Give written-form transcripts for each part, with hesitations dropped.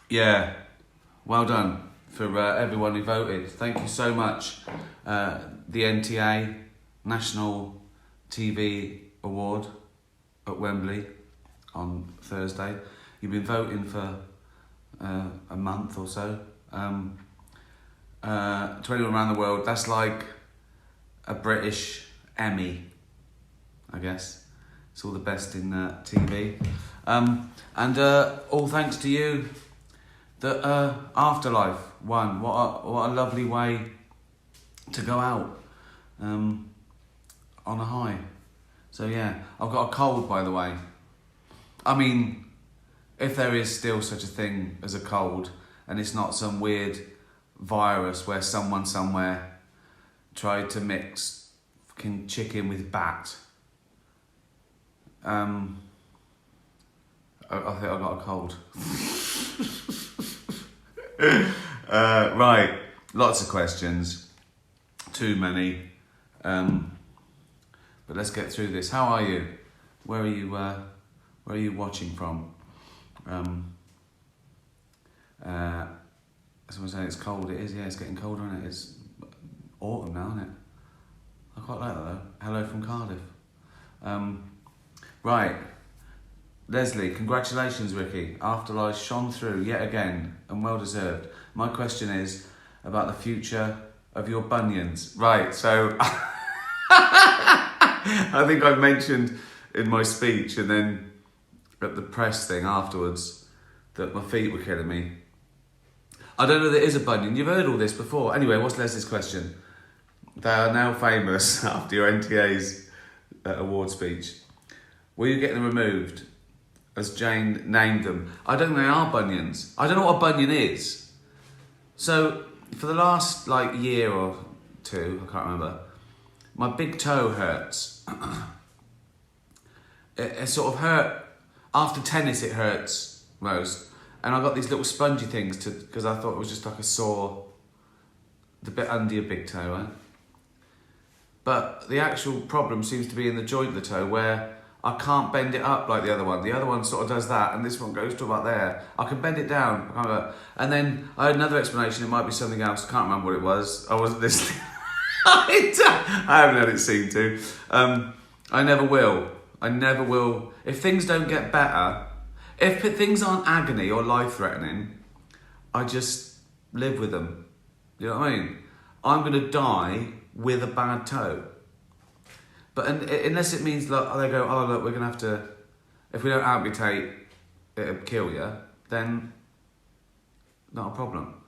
Yeah, well done for everyone who voted. Thank you so much. The NTA National TV Award at Wembley on Thursday. You've been voting for a month or so. To anyone around the world, that's like a British Emmy, I guess. It's all the best in TV. And all thanks to you that Afterlife won. What a lovely way to go out on a high. So yeah, I've got a cold, by the way. I mean, if there is still such a thing as a cold, and it's not some weird virus where someone somewhere tried to mix fucking chicken with bat. I think I got a cold. Right, lots of questions, too many, but let's get through this. How are you? Where are you watching from? Someone saying it's cold. It is, yeah, it's getting colder, isn't it? It's autumn now, isn't it? I quite like that though. Hello from Cardiff. Right, Leslie, congratulations, Ricky. Afterlife shone through yet again, and well deserved. My question is about the future of your bunions. Right, so I think I mentioned in my speech and then at the press thing afterwards that my feet were killing me. I don't know if there is a bunion. You've heard all this before. Anyway, what's Leslie's question? They are now famous after your NTA's award speech. Will you get them removed, as Jane named them? I don't think they are bunions. I don't know what a bunion is. So, for the last year or two, I can't remember, my big toe hurts. It sort of hurt. After tennis, it hurts most. And I got these little spongy things because I thought it was just like a sore, the bit under your big toe, right? But the actual problem seems to be in the joint of the toe where I can't bend it up like the other one. The other one sort of does that, and this one goes to about there. I can bend it down. And then I had another explanation. It might be something else. Can't remember what it was. I wasn't listening. I haven't had it seen to. I never will. If things don't get better, if things aren't agony or life-threatening, I just live with them. You know what I mean? I'm going to die with a bad toe. But unless it means, look, they go, oh, look, we're going to have to, if we don't amputate, it'll kill you, then not a problem.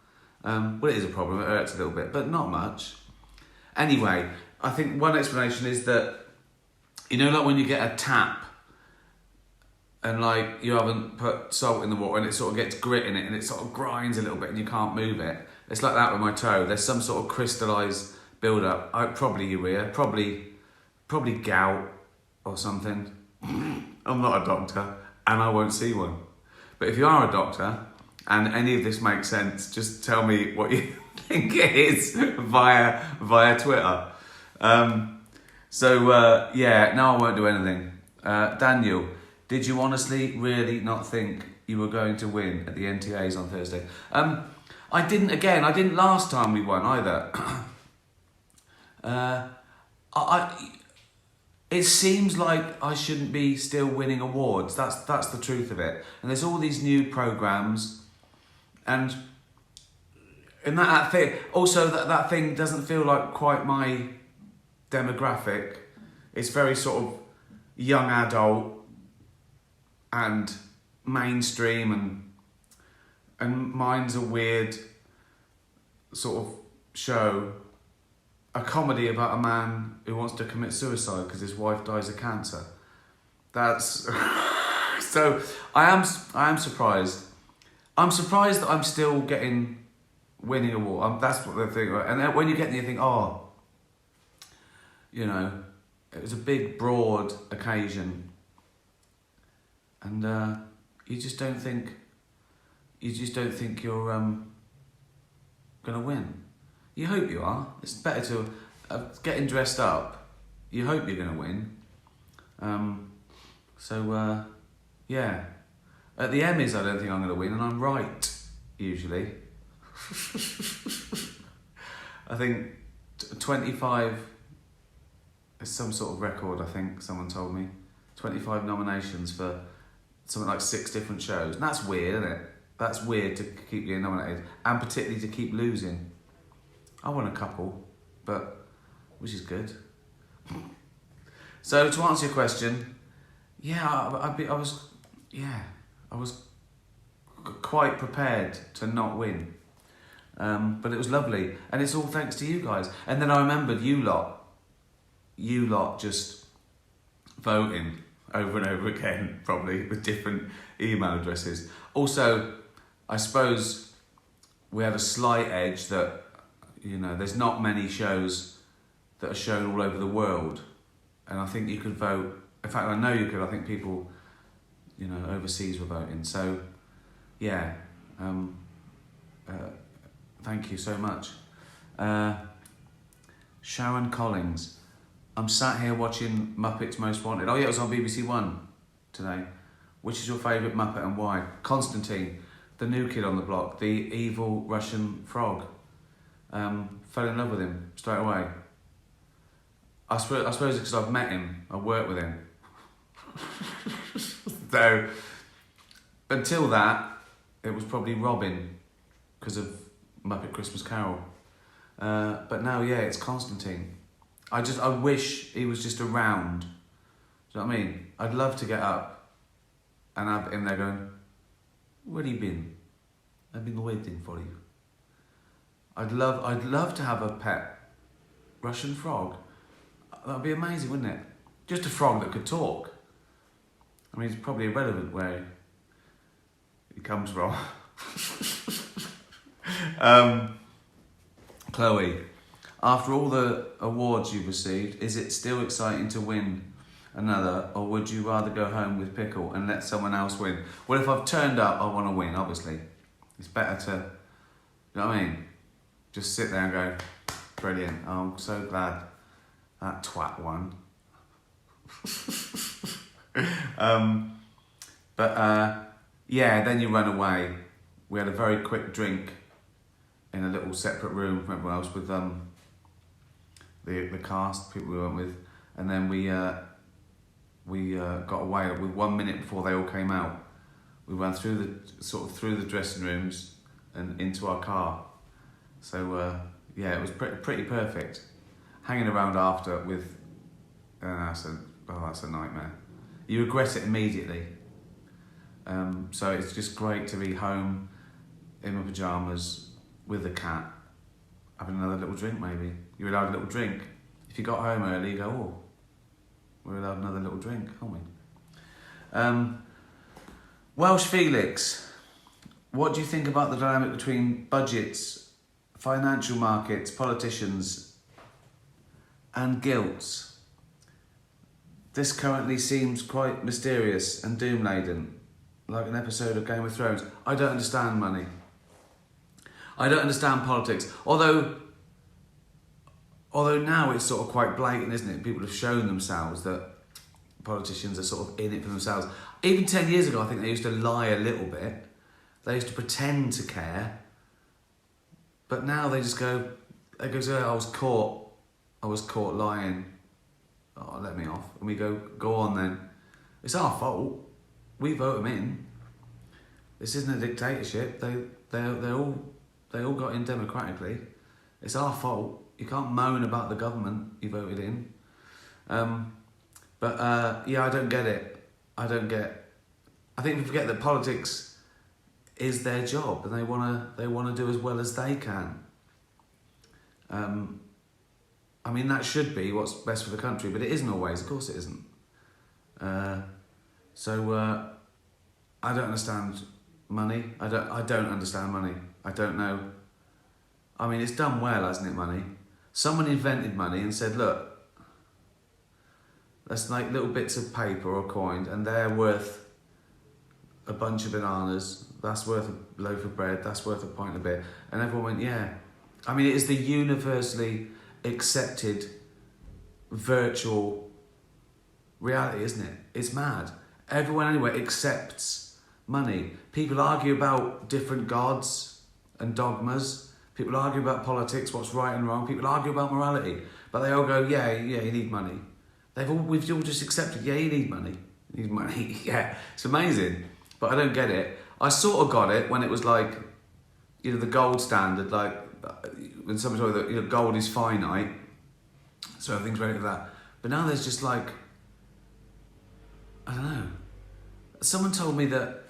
Well, it is a problem, it hurts a little bit, but not much. Anyway, I think one explanation is that, when you get a tap, and you haven't put salt in the water and it sort of gets grit in it and it sort of grinds a little bit and you can't move it. It's like that with my toe. There's some sort of crystallised build-up. Probably urea, probably gout or something. I'm not a doctor and I won't see one. But if you are a doctor and any of this makes sense, just tell me what you think it is via Twitter. No, I won't do anything. Daniel, did you honestly really not think you were going to win at the NTAs on Thursday? I didn't last time we won either. It seems like I shouldn't be still winning awards. That's the truth of it. And there's all these new programmes, and that thing. Also, that thing doesn't feel like quite my demographic. It's very sort of young adult and mainstream, and mine's a weird sort of show. A comedy about a man who wants to commit suicide because his wife dies of cancer. That's so. I am surprised. I'm surprised that I'm still winning award. That's what the thing. And then when you get there, you think, it was a big, broad occasion, and you just don't think you're gonna win. You hope you are. It's better to getting dressed up. You hope you're going to win. Yeah. At the Emmys, I don't think I'm going to win, and I'm right, usually. I think 25 is some sort of record, I think, someone told me. 25 nominations for something like 6 different shows. And that's weird, isn't it? That's weird to keep getting nominated, and particularly to keep losing. I won a couple, which is good. So to answer your question, I was quite prepared to not win, but it was lovely, and it's all thanks to you guys. And then I remembered you lot just voting over and over again, probably with different email addresses. Also, I suppose we had a slight edge that, there's not many shows that are shown all over the world, and I think you could vote. In fact, I know you could. I think people, overseas were voting. So, yeah, thank you so much. Sharon Collins. I'm sat here watching Muppets Most Wanted. Oh yeah, it was on BBC One today. Which is your favourite Muppet and why? Constantine, the new kid on the block, the evil Russian frog. Fell in love with him straight away. I suppose it's because I've met him, I work with him. So, until that, it was probably Robin, because of Muppet Christmas Carol. But now, it's Constantine. I wish he was just around. Do you know what I mean? I'd love to get up and have him there going, where have you been? I've been waiting for you. I'd love to have a pet Russian frog. That'd be amazing, wouldn't it? Just a frog that could talk. I mean, it's probably irrelevant where he comes from. Chloe, after all the awards you've received, is it still exciting to win another, or would you rather go home with pickle and let someone else win? Well, if I've turned up, I want to win, obviously. It's better to, you know what I mean? Just sit there and go, brilliant, oh, I'm so glad that twat won. Then you run away. We had a very quick drink in a little separate room from everyone else with the cast, people we went with, and then we got away with 1 minute before they all came out. We went through the dressing rooms and into our car. So it was pretty perfect. Hanging around after with that's a nightmare. You regret it immediately. So it's just great to be home in my pajamas with the cat, having another little drink maybe. You're allowed a little drink. If you got home early, you go, oh, we're allowed another little drink, aren't we? Welsh Felix, what do you think about the dynamic between budgets, financial markets, politicians, and guilt? This currently seems quite mysterious and doom-laden, like an episode of Game of Thrones. I don't understand money. I don't understand politics. Although now it's sort of quite blatant, isn't it? People have shown themselves that politicians are sort of in it for themselves. Even 10 years ago, I think they used to lie a little bit. They used to pretend to care. But now they just go, I was caught lying. Oh, let me off. And we go on then. It's our fault. We vote them in. This isn't a dictatorship. They all got in democratically. It's our fault. You can't moan about the government you voted in. I don't get it. I think we forget that politics is their job, and they wanna do as well as they can. That should be what's best for the country, but it isn't always. Of course, it isn't. I don't understand money. I don't understand money. I don't know. It's done well, hasn't it, money? Someone invented money and said, look, let's make little bits of paper or coin, and they're worth a bunch of bananas. That's worth a loaf of bread. That's worth a pint of beer. And everyone went, yeah. It is the universally accepted virtual reality, isn't it? It's mad. Everyone anyway accepts money. People argue about different gods and dogmas. People argue about politics, what's right and wrong. People argue about morality. But they all go, yeah, you need money. We've all just accepted, yeah, you need money. You need money, yeah. It's amazing. But I don't get it. I sort of got it when it was like, you know, the gold standard, like when somebody told me that gold is finite, so everything's ready for that. But now there's just like, I don't know. Someone told me that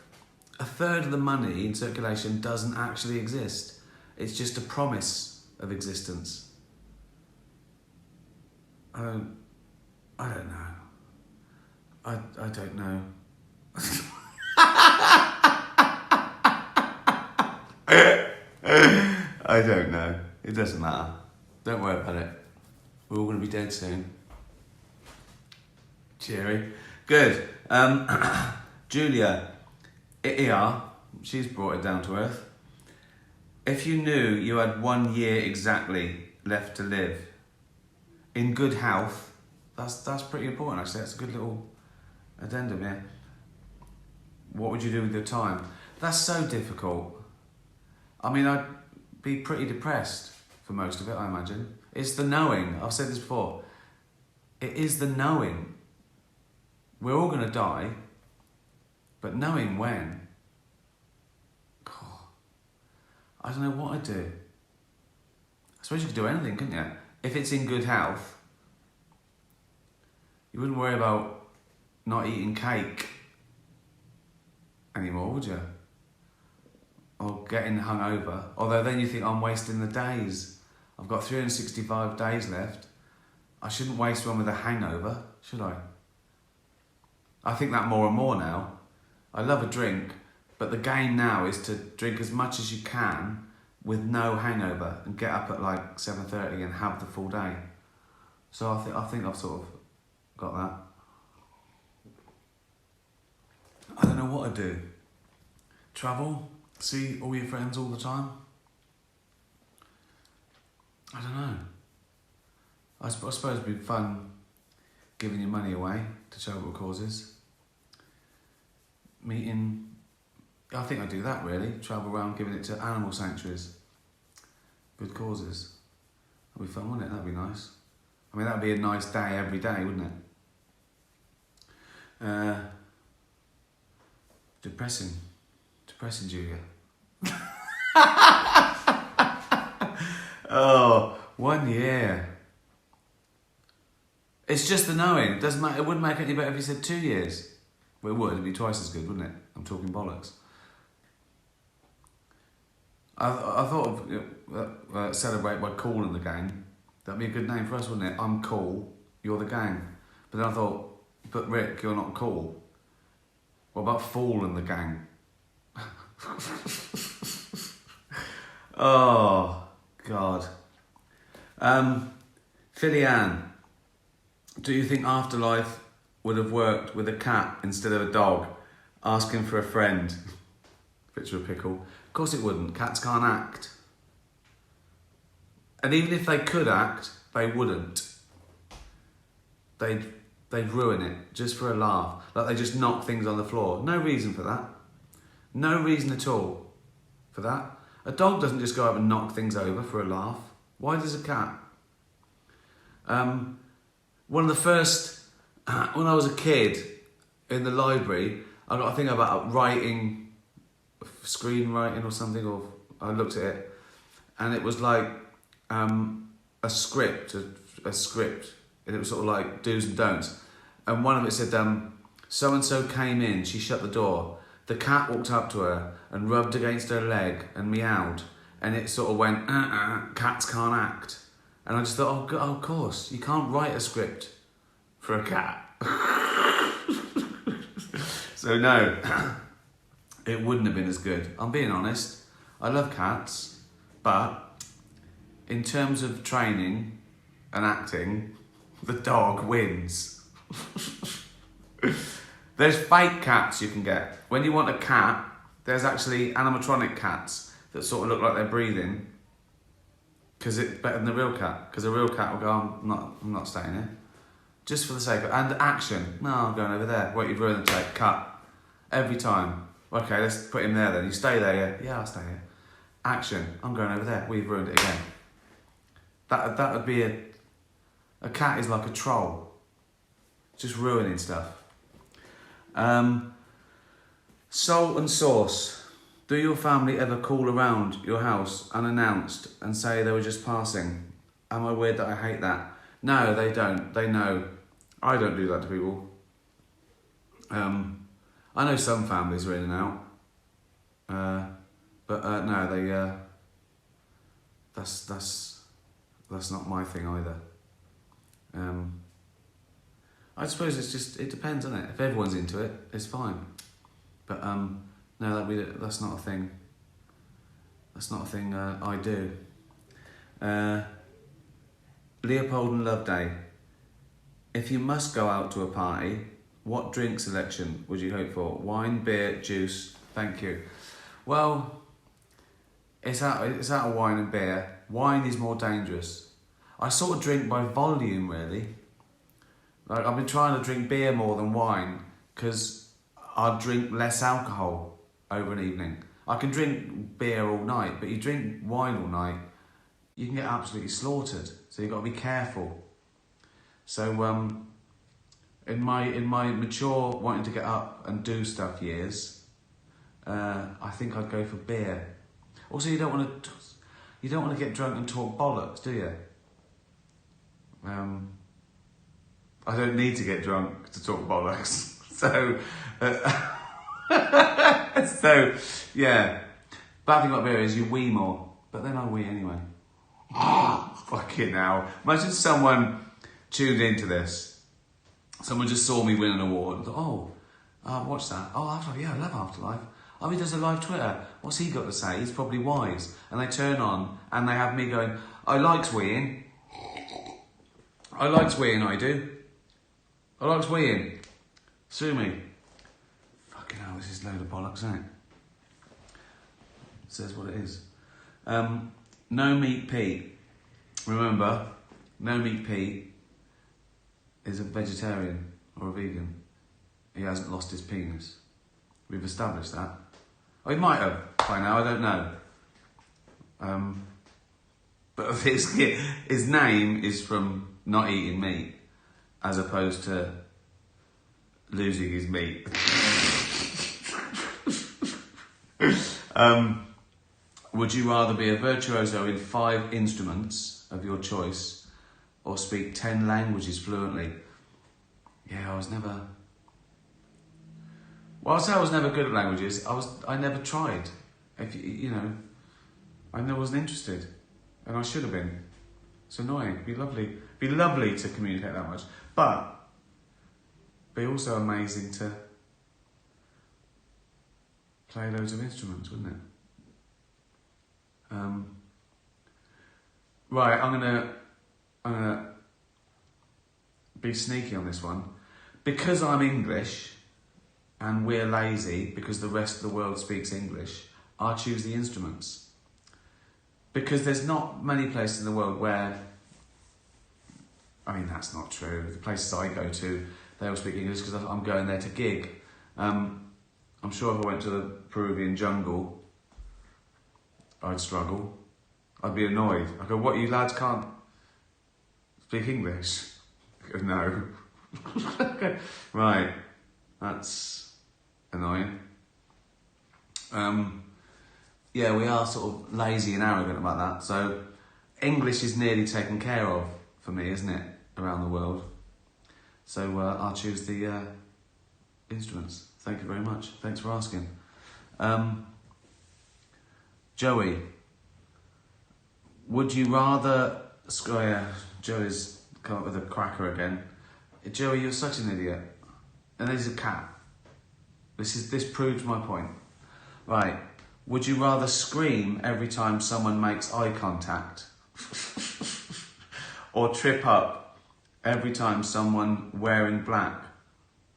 a third of the money in circulation doesn't actually exist. It's just a promise of existence. I don't know. I don't know. I don't know. It doesn't matter. Don't worry about it. We're all going to be dead soon. Cheery. Good. Julia, here, she's brought it down to earth. If you knew you had 1 year exactly left to live, in good health, that's pretty important actually. That's a good little addendum here. What would you do with your time? That's so difficult. I mean, I'd be pretty depressed for most of it, I imagine. It's the knowing. I've said this before. It is the knowing. We're all going to die, but knowing when, I don't know what I'd do. I suppose you could do anything, couldn't you? If it's in good health, you wouldn't worry about not eating cake anymore, would you? Or getting hungover. Although then you think, I'm wasting the days. I've got 365 days left. I shouldn't waste one with a hangover, should I? I think that more and more now. I love a drink, but the game now is to drink as much as you can with no hangover and get up at like 7:30 and have the full day. So I think I've sort of got that. I don't know what I'd do. Travel? See all your friends all the time? I don't know. I suppose it'd be fun giving your money away to charitable causes. Meeting, I think I'd do that really. Travel around giving it to animal sanctuaries. Good causes. That'd be fun, wouldn't it? That'd be nice. I mean, that'd be a nice day every day, wouldn't it? Depressing, Julia. Oh, 1 year. It's just the knowing. It doesn't matter. It wouldn't make it any better if you said 2 years. Well, it would. It'd be twice as good, wouldn't it? I'm talking bollocks. I thought of celebrate by Cool and the Gang. That'd be a good name for us, wouldn't it? I'm cool, you're the gang. But then I thought, but Rick, you're not cool. What about Fool and the Gang? Oh, God. Philly Ann, do you think Afterlife would have worked with a cat instead of a dog? Asking for a friend. Picture of pickle. Of course it wouldn't. Cats can't act. And even if they could act, they wouldn't. They'd ruin it just for a laugh. Like they just knock things on the floor. No reason for that. No reason at all for that. A dog doesn't just go up and knock things over for a laugh. Why does a cat? One of the first, when I was a kid in the library, I got a thing about writing, screenwriting or something, or I looked at it, and it was like a script, and it was sort of like do's and don'ts. And one of it said, so-and-so came in, she shut the door. The cat walked up to her and rubbed against her leg and meowed. And it sort of went, cats can't act. And I just thought, oh, of course, you can't write a script for a cat. So no, it wouldn't have been as good. I'm being honest. I love cats, but in terms of training and acting, the dog wins. There's fake cats you can get. When you want a cat, there's actually animatronic cats that sort of look like they're breathing, because it's better than a real cat. Because a real cat will go, I'm not staying here. Just for the sake of, and action. No, I'm going over there. Wait, you've ruined the take. Cut. Every time. Okay, let's put him there then. You stay there, yeah? Yeah, I'll stay here. Action. I'm going over there. We've ruined it again. That would be a cat is like a troll. Just ruining stuff. Salt and sauce. Do your family ever call around your house unannounced and say they were just passing? Am I weird that I hate that? No, they don't. They know. I don't do that to people. I know some families are in and out. But no, they. That's not my thing either. I suppose it depends, doesn't it? If everyone's into it, it's fine. But no, that's not a thing. That's not a thing I do. Leopold and Loveday. If you must go out to a party, what drink selection would you hope for? Wine, beer, juice? Thank you. Well, it's out of wine and beer. Wine is more dangerous. I sort of drink by volume, really. Like, I've been trying to drink beer more than wine because I drink less alcohol over an evening. I can drink beer all night, but you drink wine all night, you can get absolutely slaughtered. So you've got to be careful. So in my mature wanting to get up and do stuff years, I think I'd go for beer. Also, you don't want to get drunk and talk bollocks, do you? I don't need to get drunk to talk bollocks. So, so yeah. Bad thing about beer is you wee more, but then I wee anyway. Fucking hell. Imagine someone tuned into this. Someone just saw me win an award and thought, watch that. Oh, Afterlife, yeah, I love Afterlife. Oh, he does a live Twitter. What's he got to say? He's probably wise. And they turn on and they have me going, I likes weeing. I likes weeing, I do. I likes weeing. Sue me. Fucking hell, this is a load of bollocks, isn't it? It says what it is. No Meat Pete. Remember, No Meat Pete is a vegetarian or a vegan. He hasn't lost his penis. We've established that. Oh, he might have by now, I don't know. But his name is from not eating meat as opposed to losing his meat. Would you rather be a virtuoso in 5 instruments of your choice or speak 10 languages fluently? Yeah, Well, I'll say I was never good at languages. I never tried. I wasn't interested, and I should have been. It's annoying. It'd be lovely to communicate that much, but be also amazing to play loads of instruments, wouldn't it? Right, I'm gonna be sneaky on this one because I'm English. And we're lazy because the rest of the world speaks English, I choose the instruments. Because there's not many places in the world where, I mean, that's not true. The places I go to, they all speak English because I'm going there to gig. I'm sure if I went to the Peruvian jungle, I'd struggle. I'd be annoyed. I'd go, what, you lads can't speak English? I go, no. Right, that's annoying. Yeah, we are sort of lazy and arrogant about that. So English is nearly taken care of for me, isn't it, around the world? So I'll choose the instruments. Thank you very much. Thanks for asking. Joey, would you rather... Oh yeah, Joey's come up with a cracker again. Joey, you're such an idiot. And there's a cat. This proves my point. Right. Would you rather scream every time someone makes eye contact? Or trip up every time someone wearing black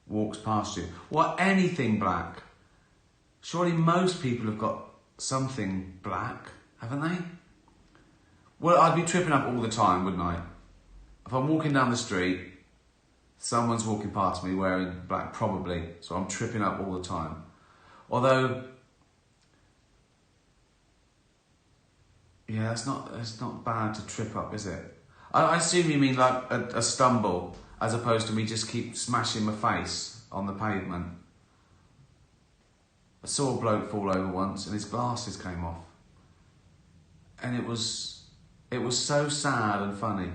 walks past you? What, anything black? Surely most people have got something black, haven't they? Well, I'd be tripping up all the time, wouldn't I? If I'm walking down the street Someone's walking past me wearing black, probably, so I'm tripping up all the time. Although, yeah, it's not bad to trip up, is it? I assume you mean like a stumble, as opposed to me just keep smashing my face on the pavement. I saw a bloke fall over once and his glasses came off. And it was so sad and funny.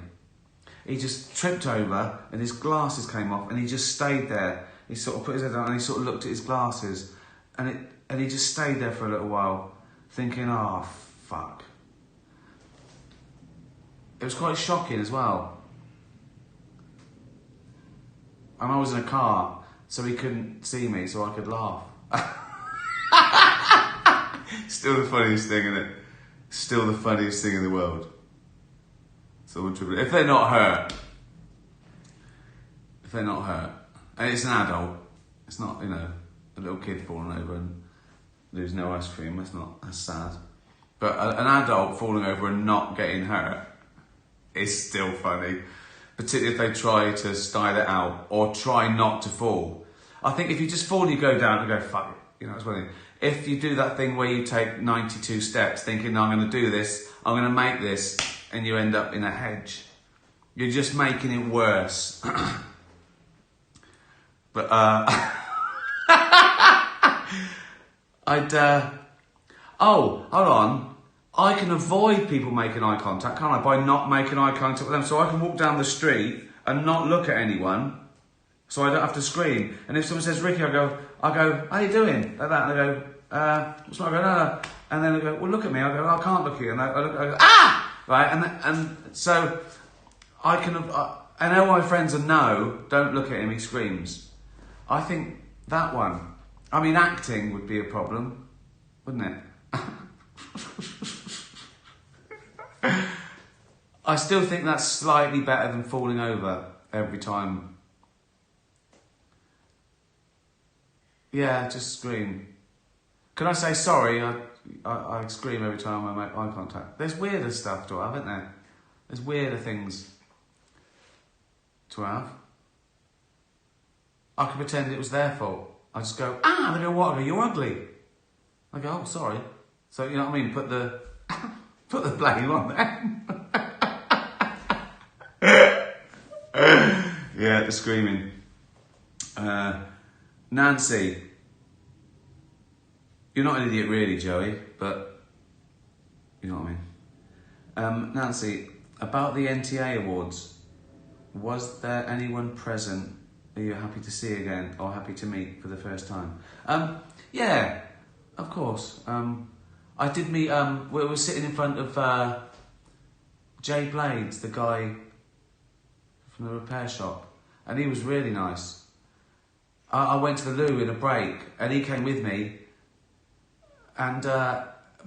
He just tripped over and his glasses came off and he just stayed there. He sort of put his head down and he sort of looked at his glasses and he just stayed there for a little while thinking, oh, fuck. It was quite shocking as well. And I was in a car, so he couldn't see me, so I could laugh. Still the funniest thing, isn't it? Still the funniest thing in the world. So if they're not hurt, and it's an adult, it's not, a little kid falling over and losing no ice cream, that's sad. But an adult falling over and not getting hurt is still funny, particularly if they try to style it out or try not to fall. I think if you just fall, you go down and go, fuck it, it's funny. If you do that thing where you take 92 steps thinking, I'm going to do this, I'm going to make this, and you end up in a hedge, you're just making it worse. But, hold on. I can avoid people making eye contact, can't I? By not making eye contact with them. So I can walk down the street and not look at anyone, so I don't have to scream. And if someone says, Ricky, I go, how you doing? Like that. And they go, what's wrong? I go, no. And then they go, well, look at me. I go, I can't look at you. And I go, ah! Right? And so I can, and all my friends are no, don't look at him, he screams. I think that one, acting would be a problem, wouldn't it? I still think that's slightly better than falling over every time. Yeah, just scream. Can I say sorry? I scream every time I make eye contact. There's weirder stuff to have, isn't there? There's weirder things to have. I could pretend it was their fault. I just go, ah, they go, what? I go, you're ugly. I go, oh, sorry. So, you know what I mean? Put the blame on them. Yeah, the screaming. Nancy. You're not an idiot really, Joey, but you know what I mean. Nancy, about the NTA Awards, was there anyone present are you happy to see again or happy to meet for the first time? Yeah, of course. I did meet, we were sitting in front of Jay Blades, the guy from the repair shop, and he was really nice. I went to the loo in a break and he came with me and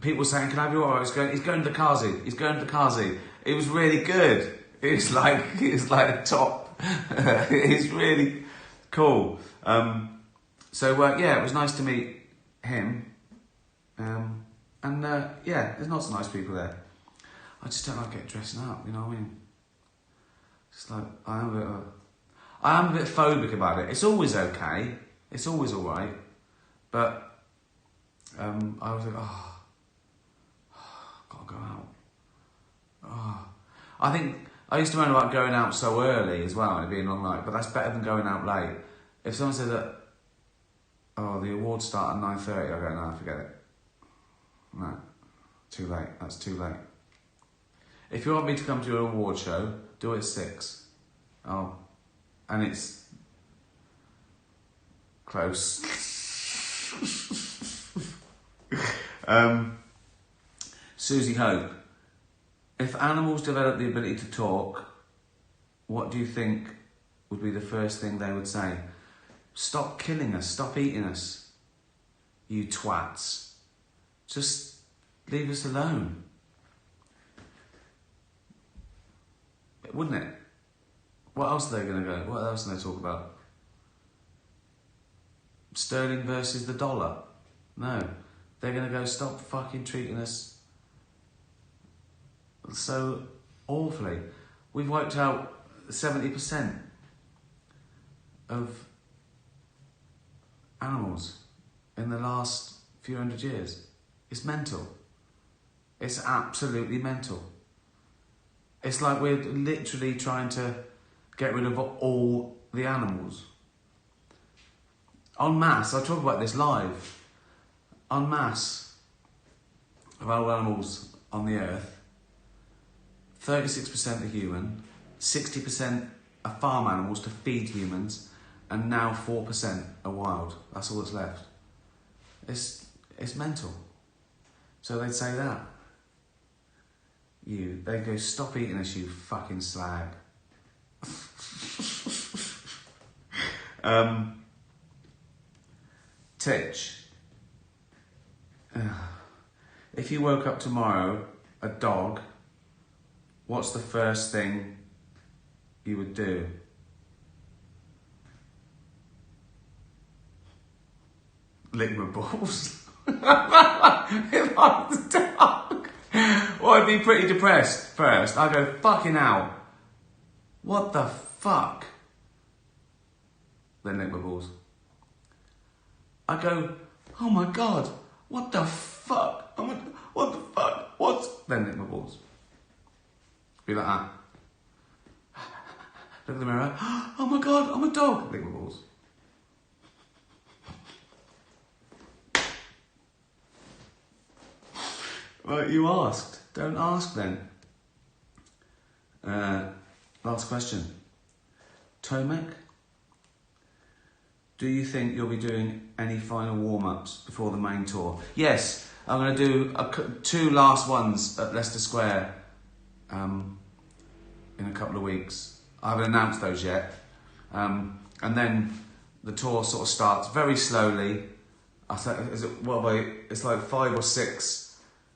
people were saying, can I have your order? He's going to the Kazi. He's going to the Kazi. It was really good. It was like a top. It's really cool. Yeah, it was nice to meet him. Yeah, there's lots of nice people there. I just don't like getting dressing up, you know what I mean? Just like, I am a bit phobic about it. It's always okay. It's always alright. But I was like, gotta go out. I think I used to moan about going out so early as well and it being a long night, but that's better than going out late. If someone said that, the awards start at 9:30, I go, no, forget it. No, too late. That's too late. If you want me to come to an award show, do it at 6. Oh, and it's close. Susie Hope. If animals develop the ability to talk, what do you think would be the first thing they would say? Stop killing us, stop eating us, you twats. Just leave us alone. Wouldn't it? What else are they going to go? What else are they talk about? Sterling versus the dollar? No. They're going to go, stop fucking treating us so awfully. We've wiped out 70%. of animals in the last few hundred years. It's mental. It's absolutely mental. It's like we're literally trying to get rid of all the animals. En masse, I talk about this live. En masse of all animals on the earth, 36% are human, 60% are farm animals to feed humans, and now 4% are wild. That's all that's left. It's mental. So they'd say that. They'd go, stop eating us, you fucking slag. Titch. If you woke up tomorrow a dog, what's the first thing you would do? Lick my balls. If I was a dog. Well, I'd be pretty depressed first. I'd go, fucking hell. What the fuck? Then lick my balls. I'd go, oh my God, what the fuck? Oh my, what the fuck? What? Then lick my balls. Be like that. Look at the mirror. Oh my God, I'm a dog. Lick my balls. Well, you asked. Don't ask then. Last question. Tomek, do you think you'll be doing any final warm-ups before the main tour? Yes, I'm going to do 2 last ones at Leicester Square in a couple of weeks. I haven't announced those yet. And then the tour sort of starts very slowly. It's like 5 or 6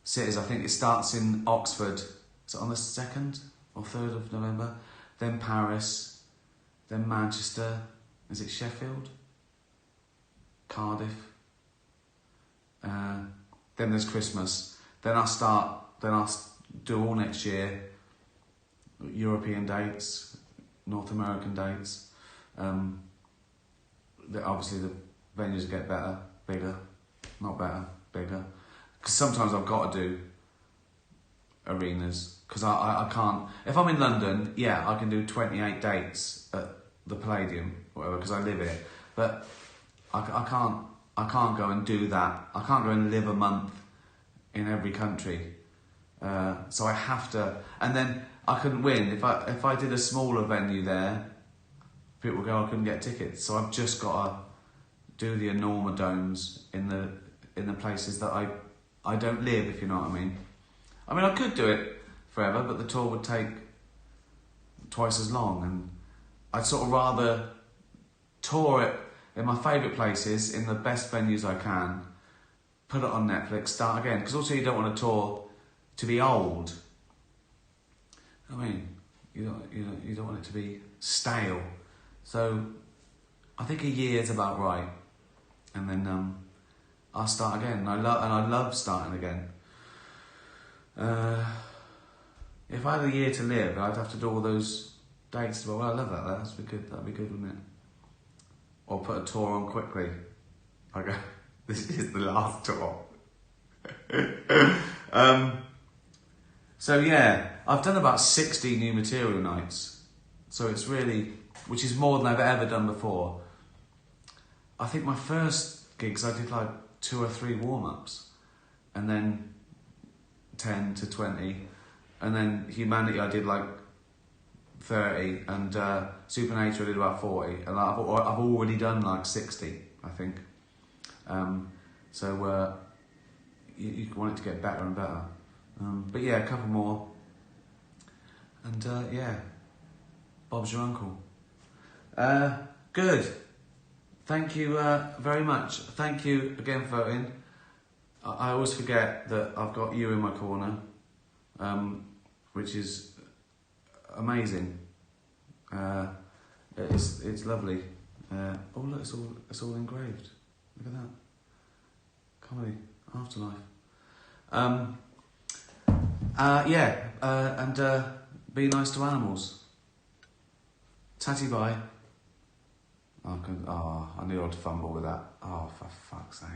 cities. I think it starts in Oxford. Is it on the 2nd or 3rd of November? Then Paris. Then Manchester. Is it Sheffield? Cardiff. Then there's Christmas. Then I'll do all next year. European dates, North American dates. Obviously the venues get better, bigger, not better, bigger. Because sometimes I've got to do arenas, because I can't. If I'm in London, yeah, I can do 28 dates at the Palladium, whatever, because I live here. But I can't go and do that. I can't go and live a month in every country. So I have to, and then I couldn't win. If I did a smaller venue there, people would go, I couldn't get tickets. So I've just got to do the enormous domes in the places that I don't live, if you know what I mean. I mean, I could do it forever, but the tour would take twice as long, and I'd sort of rather tour it in my favourite places, in the best venues I can, put it on Netflix, start again. Because also you don't want a tour to be old. I mean, you don't want it to be stale. So I think a year's about right, and then I'll start again. I love starting again. If I had a year to live, I'd have to do all those dates. Well, I love that. That'd be good. That'd be good, wouldn't it? Or put a tour on quickly. I go, this is the last tour. So yeah, I've done about 60 new material nights. So it's really, which is more than I've ever done before. I think my first gigs I did like 2 or 3 warm-ups, and then 10 to 20, and then Humanity I did like 30, and Supernature I did about 40, and I've already done like 60, I think. So you want it to get better and better. But yeah, a couple more. And yeah, Bob's your uncle. Good. Thank you very much. Thank you again for voting. I always forget that I've got you in my corner, which is amazing. It's lovely. Oh look, it's all engraved. Look at that. Comedy, afterlife. And be nice to animals. Tatty bye. I knew I'd fumble with that. Oh, for fuck's sake.